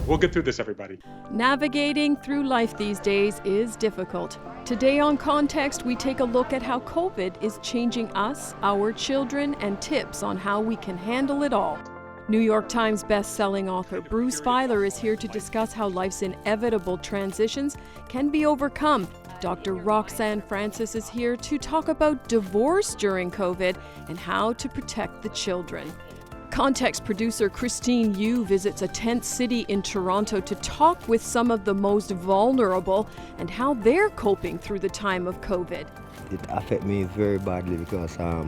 We'll get through this, everybody. Navigating through life these days is difficult. Today on Context, we take a look at how COVID is changing us, our children, and tips on how we can handle it all. New York Times best-selling author Bruce Feiler is here to discuss how life's inevitable transitions can be overcome. Dr. Roxanne Francis is here to talk about divorce during COVID and how to protect the children. Context producer Christine Yu visits a tent city in Toronto to talk with some of the most vulnerable and how they're coping through the time of COVID. It affected me very badly because I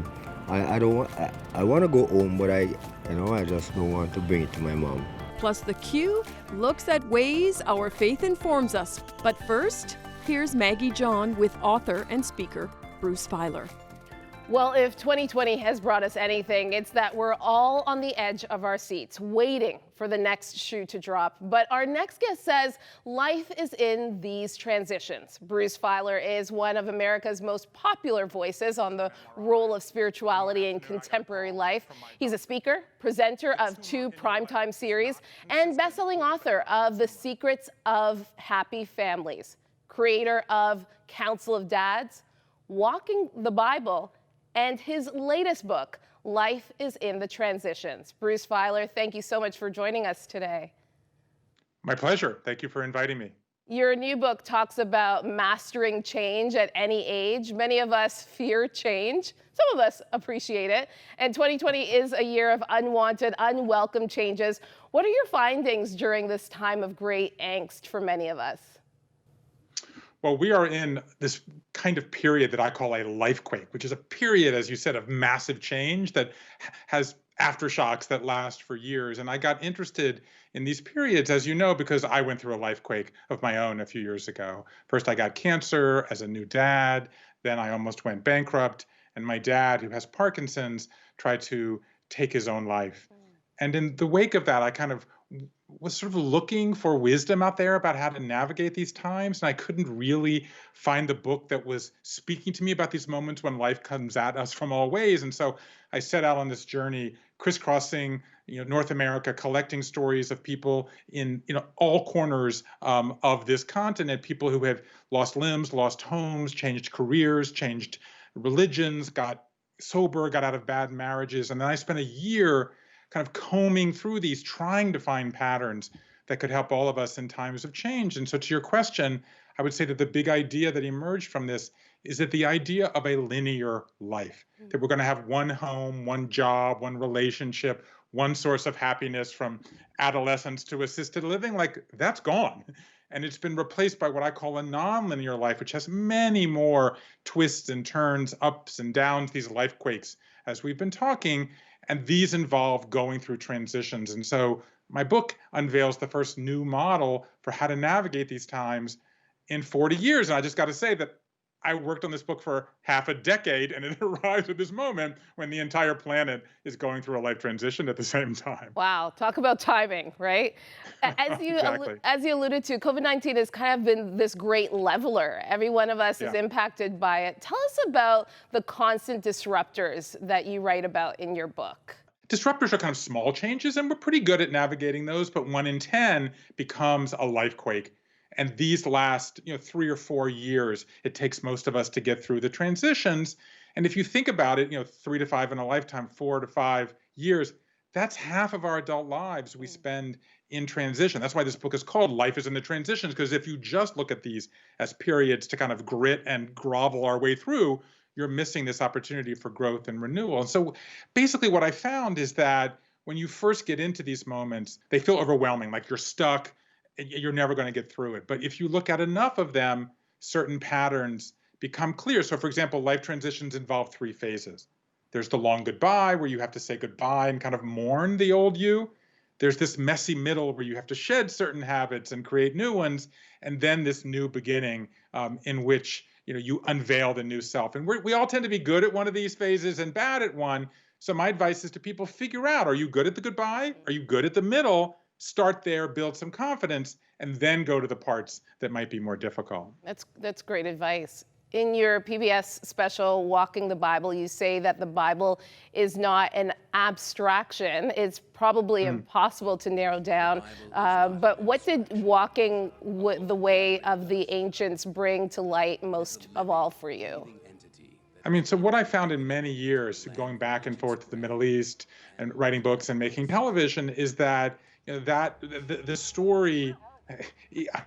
want to go home, but I just don't want to bring it to my mom. Plus, The Q looks at ways our faith informs us. But first, here's Maggie John with author and speaker Bruce Feiler. Well, if 2020 has brought us anything, it's that we're all on the edge of our seats, waiting for the next shoe to drop. But our next guest says life is in these transitions. Bruce Feiler is one of America's most popular voices on the role of spirituality in contemporary life. He's a speaker, presenter of 2 primetime series, and best-selling author of The Secrets of Happy Families, creator of Council of Dads, Walking the Bible, and his latest book, Life is in the Transitions. Bruce Feiler, thank you so much for joining us today. My pleasure. Thank you for inviting me. Your new book talks about mastering change at any age. Many of us fear change. Some of us appreciate it. And 2020 is a year of unwanted, unwelcome changes. What are your findings during this time of great angst for many of us? Well, we are in this kind of period that I call a lifequake, which is a period, as you said, of massive change that has aftershocks that last for years. And I got interested in these periods, as you know, because I went through a lifequake of my own a few years ago. First, I got cancer as a new dad. Then I almost went bankrupt. And my dad, who has Parkinson's, tried to take his own life. And in the wake of that, I kind of was sort of looking for wisdom out there about how to navigate these times. And I couldn't really find the book that was speaking to me about these moments when life comes at us from all ways. And so I set out on this journey, crisscrossing, North America, collecting stories of people in, all corners of this continent, people who have lost limbs, lost homes, changed careers, changed religions, got sober, got out of bad marriages. And then I spent a year kind of combing through these, trying to find patterns that could help all of us in times of change. And so to your question, I would say that the big idea that emerged from this is that the idea of a linear life, that we're going to have one home, one job, one relationship, one source of happiness from adolescence to assisted living, like that's gone. And it's been replaced by what I call a nonlinear life, which has many more twists and turns, ups and downs, these life quakes, as we've been talking. And these involve going through transitions. And so my book unveils the first new model for how to navigate these times in 40 years. And I just got to say that I worked on this book for half a decade, and it arrives at this moment when the entire planet is going through a life transition at the same time. Wow, talk about timing, right? Exactly. As you alluded to, COVID-19 has kind of been this great leveler. Every one of us is impacted by it. Tell us about the constant disruptors that you write about in your book. Disruptors are kind of small changes, and we're pretty good at navigating those, but 1 in 10 becomes a lifequake. And these last 3 or 4 years, it takes most of us to get through the transitions. And if you think about it, 3 to 5 in a lifetime, 4 to 5 years, that's half of our adult lives we spend in transition. That's why this book is called Life is in the Transitions, because if you just look at these as periods to kind of grit and grovel our way through, you're missing this opportunity for growth and renewal. And so basically what I found is that when you first get into these moments, they feel overwhelming, like you're stuck, you're never going to get through it. But if you look at enough of them, certain patterns become clear. So for example, life transitions involve 3 phases. There's the long goodbye, where you have to say goodbye and kind of mourn the old you. There's this messy middle where you have to shed certain habits and create new ones. And then this new beginning in which you unveil the new self. And we all tend to be good at one of these phases and bad at one. So my advice is to people, figure out, are you good at the goodbye? Are you good at the middle? Start there, build some confidence, and then go to the parts that might be more difficult. That's great advice. In your PBS special, Walking the Bible, you say that the Bible is not an abstraction. It's probably impossible to narrow down. But what did walking the way of the ancients bring to light most of all for you? I mean, so what I found in many years, going back and forth to the Middle East and writing books and making television, is that that the story.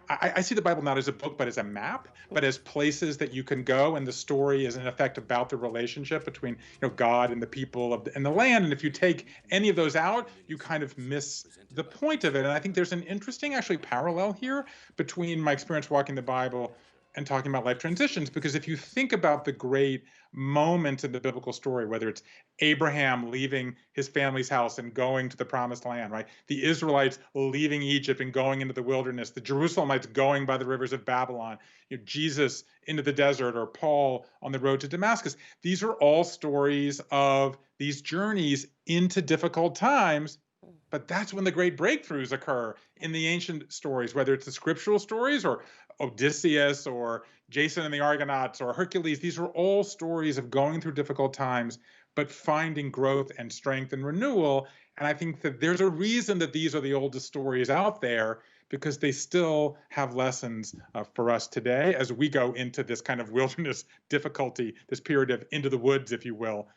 I see the Bible not as a book, but as a map, but as places that you can go, and the story is in effect about the relationship between God and the people and the land. And if you take any of those out, you kind of miss the point of it. And I think there's an interesting, actually, parallel here between my experience walking the Bible and talking about life transitions, because if you think about the great moments in the biblical story, whether it's Abraham leaving his family's house and going to the promised land, right? The Israelites leaving Egypt and going into the wilderness, the Jerusalemites going by the rivers of Babylon, Jesus into the desert, or Paul on the road to Damascus. These are all stories of these journeys into difficult times. But that's when the great breakthroughs occur in the ancient stories, whether it's the scriptural stories or Odysseus or Jason and the Argonauts or Hercules. These are all stories of going through difficult times, but finding growth and strength and renewal. And I think that there's a reason that these are the oldest stories out there, because they still have lessons for us today as we go into this kind of wilderness difficulty, this period of into the woods, if you will.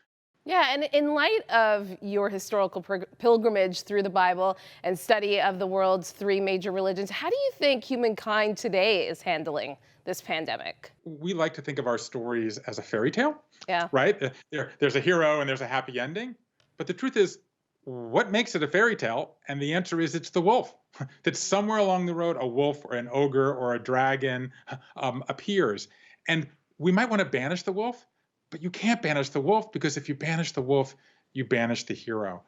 Yeah, and in light of your historical pilgrimage through the Bible and study of the world's three major religions, how do you think humankind today is handling this pandemic? We like to think of our stories as a fairy tale, Yeah. right? There's a hero and there's a happy ending. But the truth is, what makes it a fairy tale? And the answer is it's the wolf. That somewhere along the road, a wolf or an ogre or a dragon appears. And we might want to banish the wolf, but you can't banish the wolf, because if you banish the wolf, you banish the hero.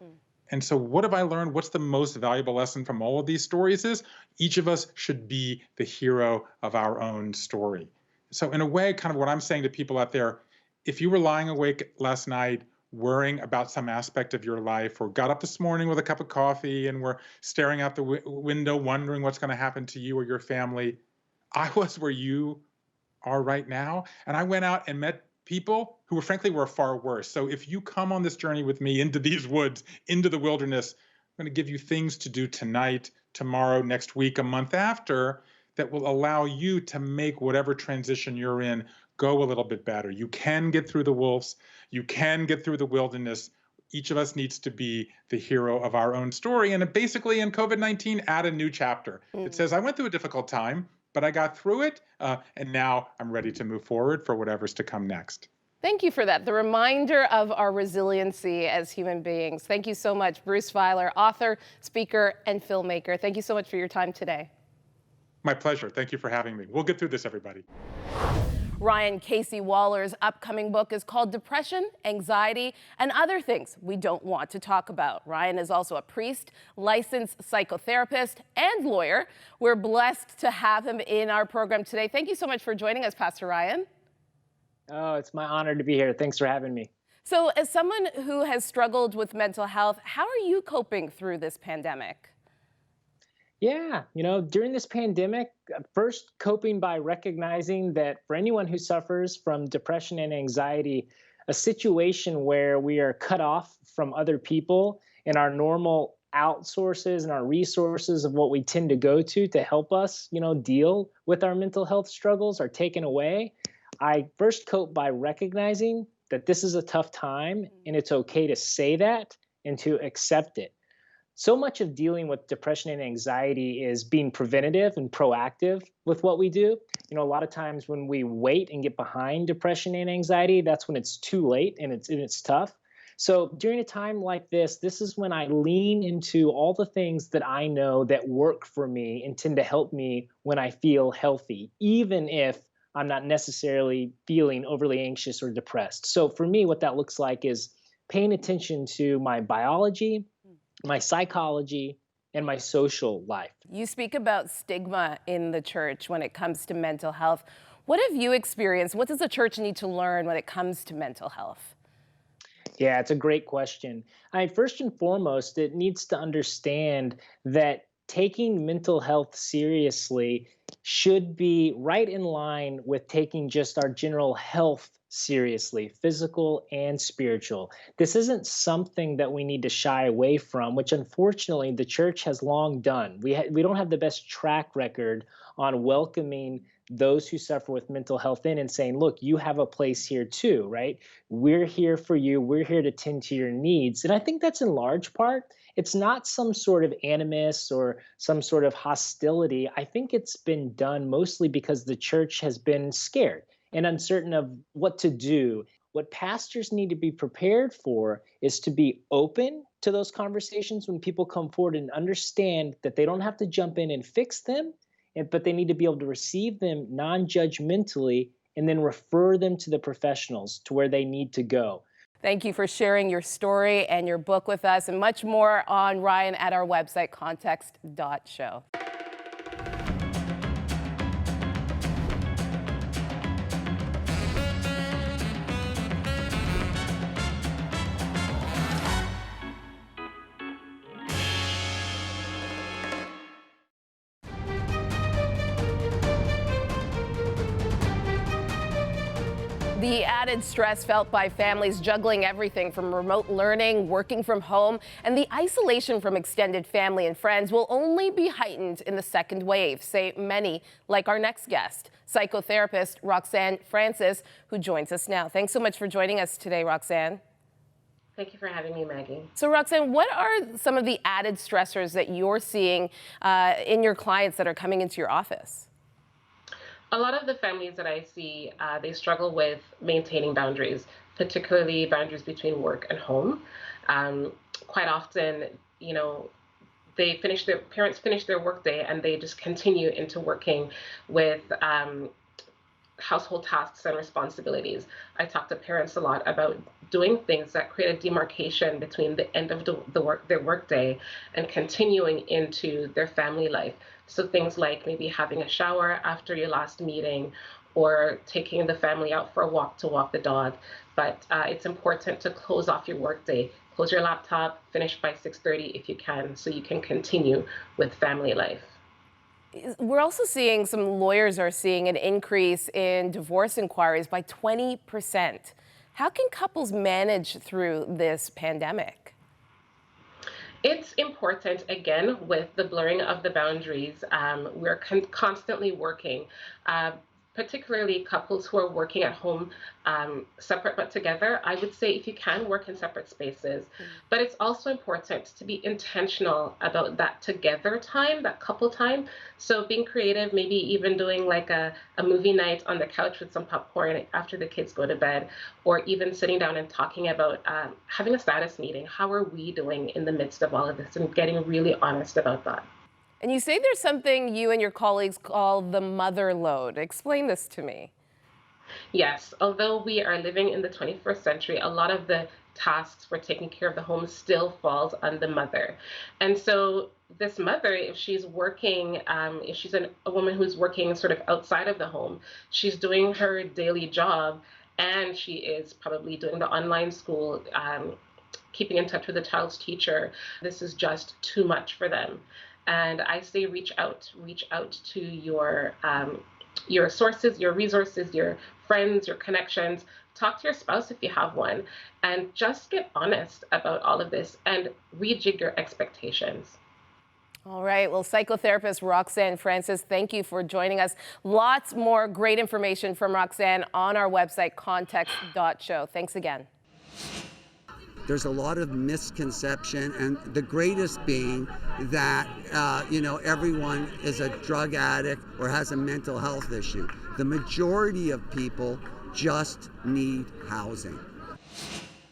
And so what have I learned? What's the most valuable lesson from all of these stories is each of us should be the hero of our own story. So in a way, kind of what I'm saying to people out there, if you were lying awake last night worrying about some aspect of your life, or got up this morning with a cup of coffee and were staring out the window wondering what's going to happen to you or your family, I was where you are right now. And I went out and met people who were frankly were far worse. So if you come on this journey with me into these woods, into the wilderness, I'm going to give you things to do tonight, tomorrow, next week, a month after, that will allow you to make whatever transition you're in go a little bit better. You can get through the wolves. You can get through the wilderness. Each of us needs to be the hero of our own story. And basically in COVID-19, add a new chapter. It says, I went through a difficult time, but I got through it, and now I'm ready to move forward for whatever's to come next. Thank you for that. The reminder of our resiliency as human beings. Thank you so much, Bruce Feiler, author, speaker, and filmmaker. Thank you so much for your time today. My pleasure. Thank you for having me. We'll get through this, everybody. Ryan Casey Waller's upcoming book is called Depression, Anxiety, and Other Things We Don't Want to Talk About. Ryan is also a priest, licensed psychotherapist, and lawyer. We're blessed to have him in our program today. Thank you so much for joining us, Pastor Ryan. Oh, it's my honor to be here. Thanks for having me. So, as someone who has struggled with mental health, how are you coping through this pandemic? Yeah, during this pandemic, first coping by recognizing that for anyone who suffers from depression and anxiety, a situation where we are cut off from other people and our normal outsources and our resources of what we tend to go to help us, deal with our mental health struggles are taken away. I first cope by recognizing that this is a tough time and it's okay to say that and to accept it. So much of dealing with depression and anxiety is being preventative and proactive with what we do. A lot of times when we wait and get behind depression and anxiety, that's when it's too late and it's tough. So during a time like this is when I lean into all the things that I know that work for me and tend to help me when I feel healthy, even if I'm not necessarily feeling overly anxious or depressed. So for me, what that looks like is paying attention to my biology, my psychology, and my social life. You speak about stigma in the church when it comes to mental health. What have you experienced? What does the church need to learn when it comes to mental health? Yeah, it's a great question. First and foremost, it needs to understand that taking mental health seriously should be right in line with taking just our general health seriously, physical and spiritual. This isn't something that we need to shy away from, which unfortunately the church has long done. We don't have the best track record on welcoming those who suffer with mental health in and saying, look, you have a place here too, right? We're here for you. We're here to tend to your needs. And I think that's in large part, it's not some sort of animus or some sort of hostility. I think it's been done mostly because the church has been scared and uncertain of what to do. What pastors need to be prepared for is to be open to those conversations when people come forward and understand that they don't have to jump in and fix them, but they need to be able to receive them non-judgmentally and then refer them to the professionals to where they need to go. Thank you for sharing your story and your book with us, and much more on Ryan at our website, context.show. The added stress felt by families juggling everything from remote learning, working from home, and the isolation from extended family and friends will only be heightened in the second wave, say many, like our next guest, psychotherapist Roxanne Francis, who joins us now. Thanks so much for joining us today, Roxanne. Thank you for having me, Maggie. So, Roxanne, what are some of the added stressors that you're seeing in your clients that are coming into your office? A lot of the families that I see, they struggle with maintaining boundaries, particularly boundaries between work and home. Quite often, parents finish their workday and they just continue into working with household tasks and responsibilities. I talk to parents a lot about doing things that create a demarcation between the end of their workday and continuing into their family life. So things like maybe having a shower after your last meeting or taking the family out for a walk to walk the dog. But it's important to close off your workday. Close your laptop, finish by 6:30 if you can, so you can continue with family life. We're also seeing some lawyers are seeing an increase in divorce inquiries by 20%. How can couples manage through this pandemic? It's important, again, with the blurring of the boundaries. We're constantly working, particularly couples who are working at home separate but together. I would say if you can, work in separate spaces. But it's also important to be intentional about that together time, that couple time. So being creative, maybe even doing like a movie night on the couch with some popcorn after the kids go to bed, or even sitting down and talking about having a status meeting. How are we doing in the midst of all of this, and getting really honest about that. And you say there's something you and your colleagues call the mother load. Explain this to me. Yes, although we are living in the 21st century, a lot of the tasks for taking care of the home still falls on the mother. And so this mother, if she's working, if she's a woman who's working sort of outside of the home, she's doing her daily job, and she is probably doing the online school, keeping in touch with the child's teacher. This is just too much for them. And I say reach out to your sources, your resources, your friends, your connections. Talk to your spouse if you have one, and just get honest about all of this and rejig your expectations. All right. Well, psychotherapist Roxanne Francis, thank you for joining us. Lots more great information from Roxanne on our website, context.show. Thanks again. There's a lot of misconception, and the greatest being that, everyone is a drug addict or has a mental health issue. The majority of people just need housing.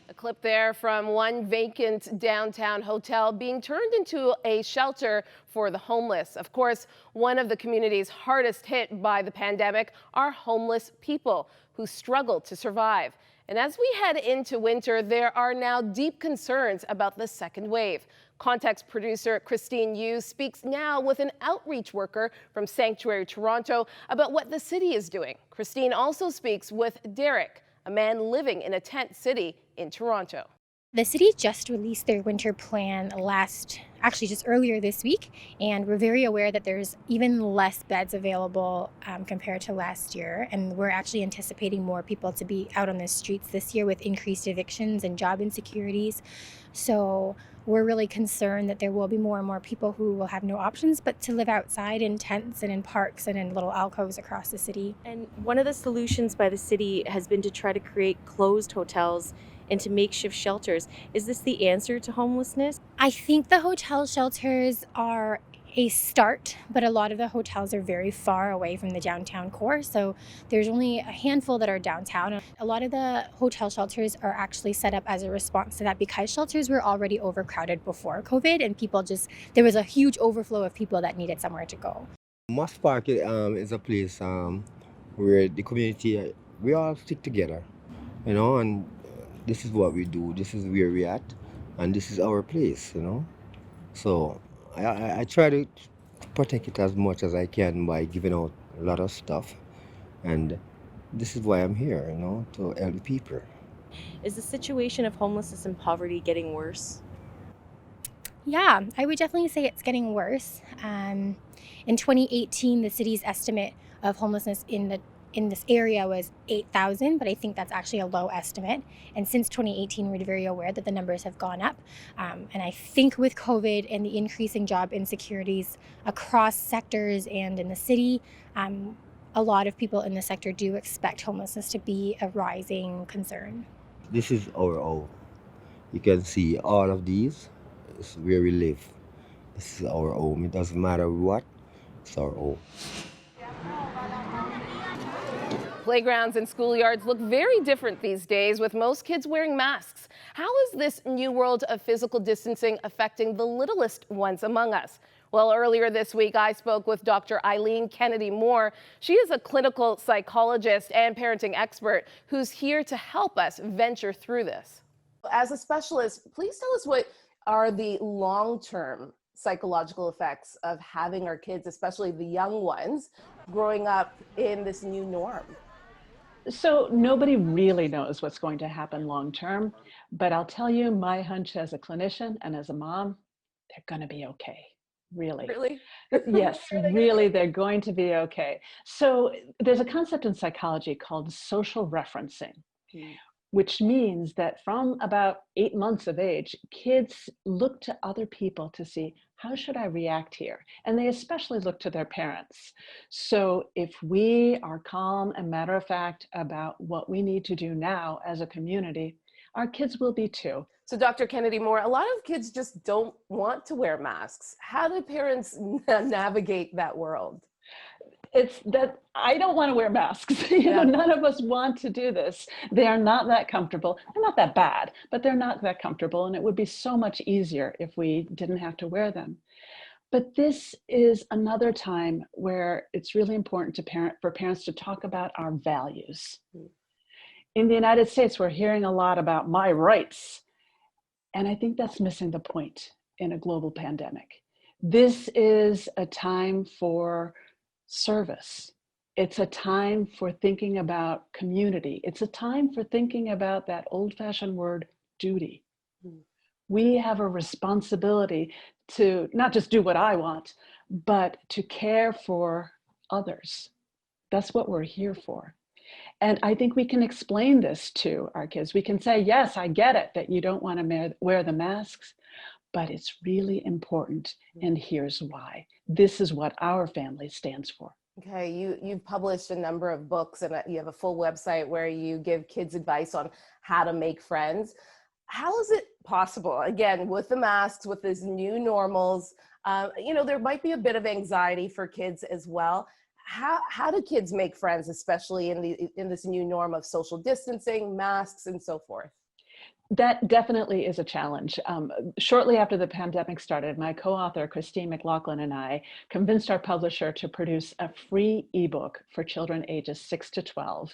A clip there from one vacant downtown hotel being turned into a shelter for the homeless. Of course, one of the communities hardest hit by the pandemic are homeless people who struggle to survive. And as we head into winter, there are now deep concerns about the second wave. Context producer Christine Yu speaks now with an outreach worker from Sanctuary Toronto about what the city is doing. Christine also speaks with Derek, a man living in a tent city in Toronto. The city just released their winter plan just earlier this week, and we're very aware that there's even less beds available compared to last year. And we're actually anticipating more people to be out on the streets this year with increased evictions and job insecurities. So we're really concerned that there will be more and more people who will have no options but to live outside in tents and in parks and in little alcoves across the city. And one of the solutions by the city has been to try to create closed hotels into makeshift shelters. Is this the answer to homelessness? I think the hotel shelters are a start, but a lot of the hotels are very far away from the downtown core. So there's only a handful that are downtown. A lot of the hotel shelters are actually set up as a response to that because shelters were already overcrowded before COVID and there was a huge overflow of people that needed somewhere to go. Moss Park is a place where the community, we all stick together, and this is what we do, this is where we're at, and this is our place. So I try to protect it as much as I can by giving out a lot of stuff, and this is why I'm here, to help people. Is the situation of homelessness and poverty getting worse? Yeah, I would definitely say it's getting worse. In 2018, the city's estimate of homelessness in this area was 8,000, but I think that's actually a low estimate. And since 2018, we're very aware that the numbers have gone up. And I think with COVID and the increasing job insecurities across sectors and in the city, a lot of people in the sector do expect homelessness to be a rising concern. This is our home. You can see all of these is where we live. This is our home. It doesn't matter what, it's our home. Playgrounds and schoolyards look very different these days, with most kids wearing masks. How is this new world of physical distancing affecting the littlest ones among us? Well, earlier this week, I spoke with Dr. Eileen Kennedy-Moore. She is a clinical psychologist and parenting expert who's here to help us venture through this. As a specialist, please tell us what are the long-term psychological effects of having our kids, especially the young ones, growing up in this new norm. So nobody really knows what's going to happen long term, but I'll tell you my hunch as a clinician and as a mom, they're going to be okay. Really? Really? Yes, really, they're going to be okay. So there's a concept in psychology called social referencing, which means that from about 8 months of age, kids look to other people to see, how should I react here? And they especially look to their parents. So if we are calm and matter of fact about what we need to do now as a community, our kids will be too. So Dr. Kennedy-Moore, a lot of kids just don't want to wear masks. How do parents navigate that world? It's that I don't want to wear masks. None of us want to do this. They are not that comfortable. They're not that bad, but they're not that comfortable. And it would be so much easier if we didn't have to wear them. But this is another time where it's really important for parents to talk about our values. In the United States, we're hearing a lot about my rights. And I think that's missing the point in a global pandemic. This is a time for service. It's a time for thinking about community. It's a time for thinking about that old-fashioned word, duty. We have a responsibility to not just do what I want, but to care for others. That's what we're here for. And I think we can explain this to our kids. We can say, yes, I get it that you don't want to wear the masks, but it's really important, and here's why. This is what our family stands for. Okay, you've published a number of books, and you have a full website where you give kids advice on how to make friends. How is it possible, again, with the masks, with these new normals, there might be a bit of anxiety for kids as well. How do kids make friends, especially in this new norm of social distancing, masks, and so forth? That definitely is a challenge. Shortly after the pandemic started, my co-author, Christine McLaughlin, and I convinced our publisher to produce a free ebook for children ages 6 to 12.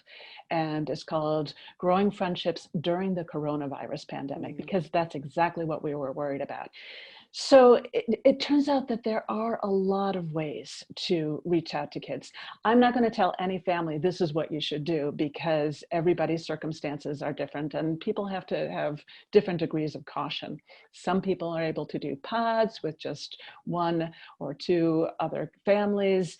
And it's called Growing Friendships During the Coronavirus Pandemic, because that's exactly what we were worried about. So it turns out that there are a lot of ways to reach out to kids. I'm not going to tell any family this is what you should do because everybody's circumstances are different and people have to have different degrees of caution. Some people are able to do pods with just one or two other families.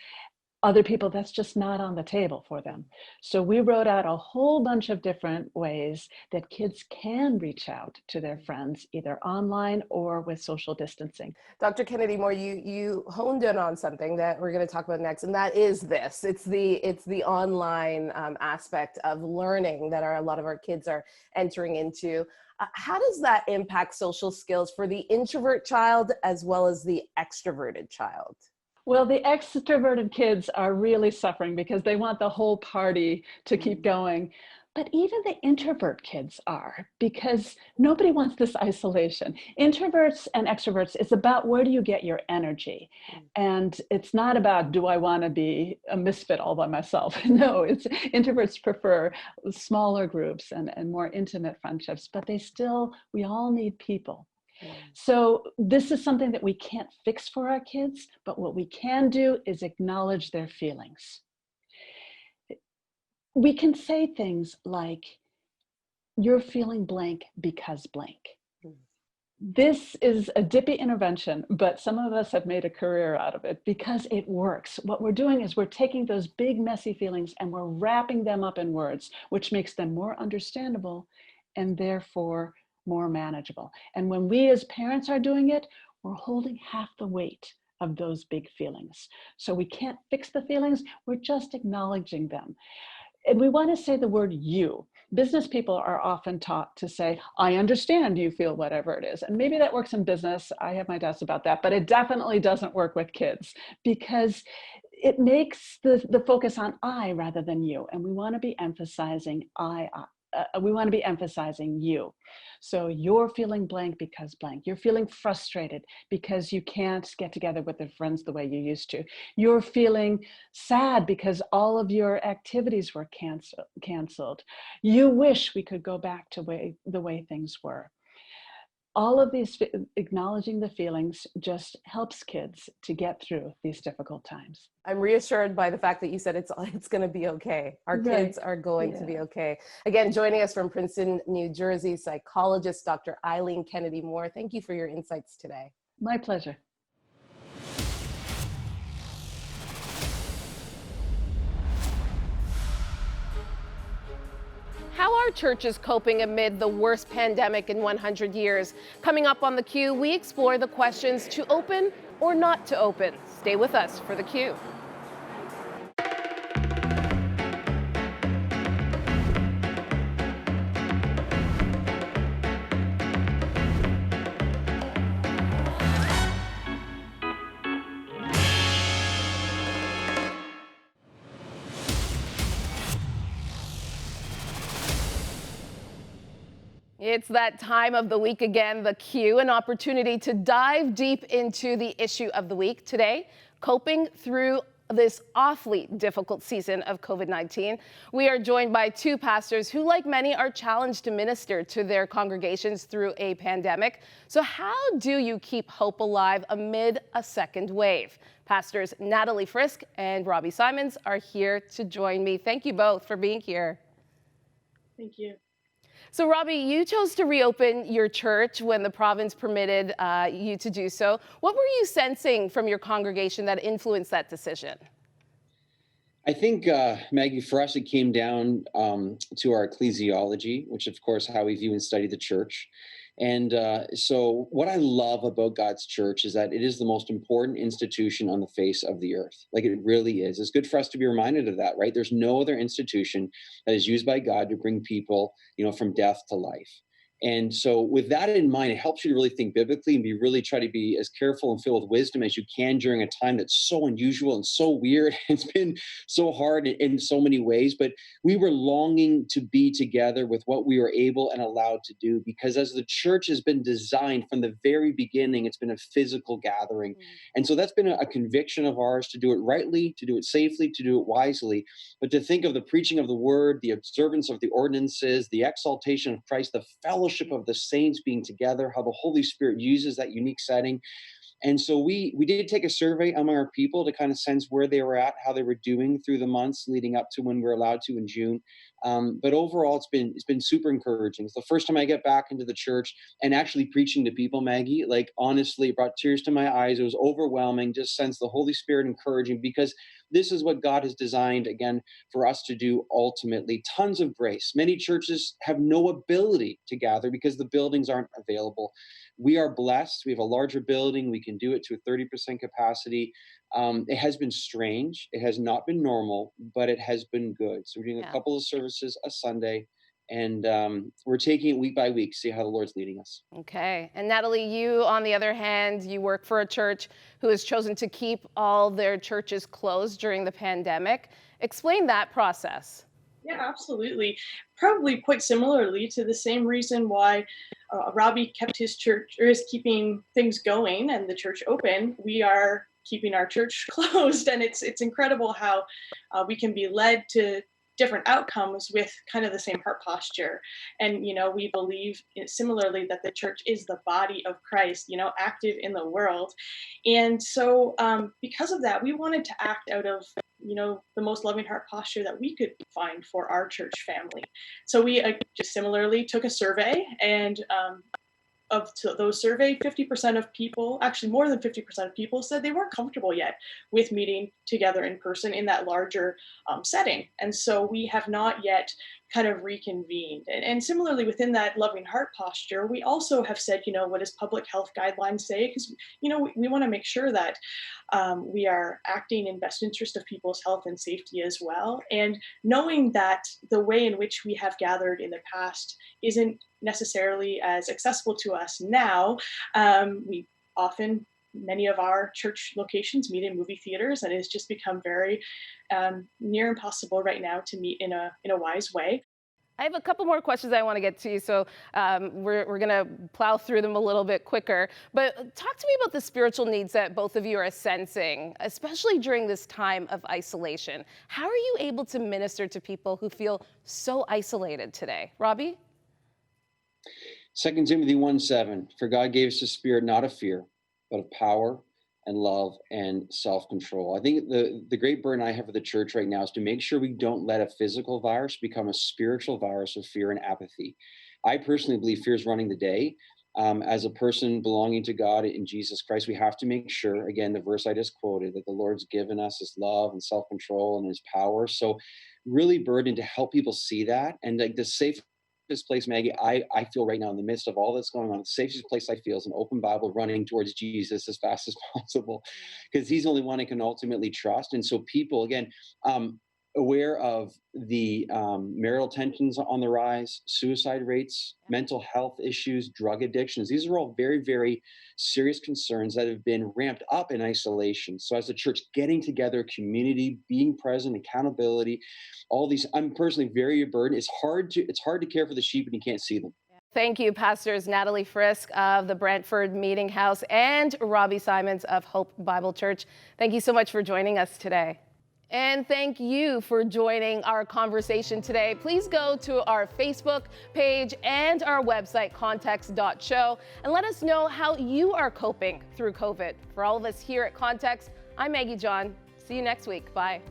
Other people, that's just not on the table for them. So we wrote out a whole bunch of different ways that kids can reach out to their friends, either online or with social distancing. Dr. Kennedy Moore, you honed in on something that we're going to talk about next, and that is this. It's the online aspect of learning that a lot of our kids are entering into. How does that impact social skills for the introvert child as well as the extroverted child? Well, the extroverted kids are really suffering because they want the whole party to keep going. But even the introvert kids are, because nobody wants this isolation. Introverts and extroverts, it's about where do you get your energy? And it's not about, do I want to be a misfit all by myself? No, it's introverts prefer smaller groups and more intimate friendships, but we all need people. So this is something that we can't fix for our kids, but what we can do is acknowledge their feelings. We can say things like, you're feeling blank because blank. This is a dippy intervention, but some of us have made a career out of it because it works. What we're doing is we're taking those big, messy feelings and we're wrapping them up in words, which makes them more understandable and therefore more manageable. And when we as parents are doing it, we're holding half the weight of those big feelings. So we can't fix the feelings, we're just acknowledging them. And we want to say the word you. Business people are often taught to say, I understand you feel whatever it is. And maybe that works in business. I have my doubts about that, but it definitely doesn't work with kids because it makes the focus on I rather than you. And we want to be emphasizing we want to be emphasizing you. So you're feeling blank because blank. You're feeling frustrated because you can't get together with your friends the way you used to. You're feeling sad because all of your activities were canceled. You wish we could go back to the way things were. All of these, acknowledging the feelings just helps kids to get through these difficult times. I'm reassured by the fact that you said it's going to be okay. Our kids are going to be okay. Again, joining us from Princeton, New Jersey, psychologist Dr. Eileen Kennedy Moore. Thank you for your insights today. My pleasure. How are churches coping amid the worst pandemic in 100 years? Coming up on The Q, we explore the questions to open or not to open. Stay with us for The Q. It's that time of the week again, The Q, an opportunity to dive deep into the issue of the week. Today, coping through this awfully difficult season of COVID-19. We are joined by two pastors who, like many, are challenged to minister to their congregations through a pandemic. So how do you keep hope alive amid a second wave? Pastors Natalie Frisk and Robbie Simons are here to join me. Thank you both for being here. Thank you. So Robbie, you chose to reopen your church when the province permitted you to do so. What were you sensing from your congregation that influenced that decision? I think, Maggie, for us, it came down to our ecclesiology, which of course, how we view and study the church. And so what I love about God's church is that it is the most important institution on the face of the earth. Like it really is. It's good for us to be reminded of that, right? There's no other institution that is used by God to bring people, from death to life. And so with that in mind, it helps you to really think biblically and try to be as careful and filled with wisdom as you can during a time that's so unusual and so weird. It's been so hard in so many ways, but we were longing to be together with what we were able and allowed to do, because as the church has been designed from the very beginning, it's been a physical gathering. And so that's been a conviction of ours to do it rightly, to do it safely, to do it wisely, but to think of the preaching of the word, the observance of the ordinances, the exaltation of Christ, the fellowship fellowship of the saints being together, how the Holy Spirit uses that unique setting. And so we did take a survey among our people to kind of sense where they were at, how they were doing through the months leading up to when we were allowed to in June. But overall, it's been super encouraging. It's the first time I get back into the church and actually preaching to people, Maggie. Like, honestly, it brought tears to my eyes. It was overwhelming. Just sense the Holy Spirit encouraging, because this is what God has designed, again, for us to do ultimately. Tons of grace. Many churches have no ability to gather because the buildings aren't available. We are blessed. We have a larger building. We can do it to a 30% capacity. It has been strange. It has not been normal, but it has been good. So we're doing a couple of services a Sunday, and we're taking it week by week, see how the Lord's leading us. Okay. And Natalie, you, on the other hand, you work for a church who has chosen to keep all their churches closed during the pandemic. Explain that process. Yeah, absolutely. Probably quite similarly to the same reason why Robbie kept his church, or is keeping things going and the church open. We are keeping our church closed, and it's incredible how we can be led to different outcomes with kind of the same heart posture. And, you know, we believe similarly that the church is the body of Christ, you know, active in the world. And so because of that, we wanted to act out of, you know, the most loving heart posture that we could find for our church family. So we just similarly took a survey, and of those surveyed, 50% of people, actually more than 50% of people, said they weren't comfortable yet with meeting together in person in that larger setting. And so we have not yet kind of reconvened. And similarly, within that loving heart posture, we also have said, you know, what does public health guidelines say? Because, you know, we want to make sure that we are acting in best interest of people's health and safety as well. And knowing that the way in which we have gathered in the past isn't necessarily as accessible to us now, we often, many of our church locations meet in movie theaters, and it's just become very near impossible right now to meet in a wise way. I have a couple more questions I want to get to, so we're going to plow through them a little bit quicker. But talk to me about the spiritual needs that both of you are sensing, especially during this time of isolation. How are you able to minister to people who feel so isolated today? Robbie? 2 Timothy 1:7, for God gave us a spirit not of fear, but of power and love and self-control. I think the great burden I have for the church right now is to make sure we don't let a physical virus become a spiritual virus of fear and apathy. I personally believe fear is running the day. As a person belonging to God in Jesus Christ, we have to make sure, again, the verse I just quoted, that the Lord's given us his love and self-control and his power. So really burdened to help people see that. And like the safest place, Maggie, I feel right now in the midst of all that's going on, the safest place I feel is an open Bible running towards Jesus as fast as possible, because he's the only one I can ultimately trust. And so people, again, aware of the marital tensions on the rise, suicide rates, mental health issues, drug addictions. These are all very, very serious concerns that have been ramped up in isolation. So as a church, getting together, community, being present, accountability, all these, I'm personally very burdened. It's hard to care for the sheep when you can't see them. Thank you, Pastors Natalie Frisk of the Brantford Meeting House and Robbie Simons of Hope Bible Church. Thank you so much for joining us today. And thank you for joining our conversation today. Please go to our Facebook page and our website, context.show, and let us know how you are coping through COVID. For all of us here at Context, I'm Maggie John. See you next week. Bye.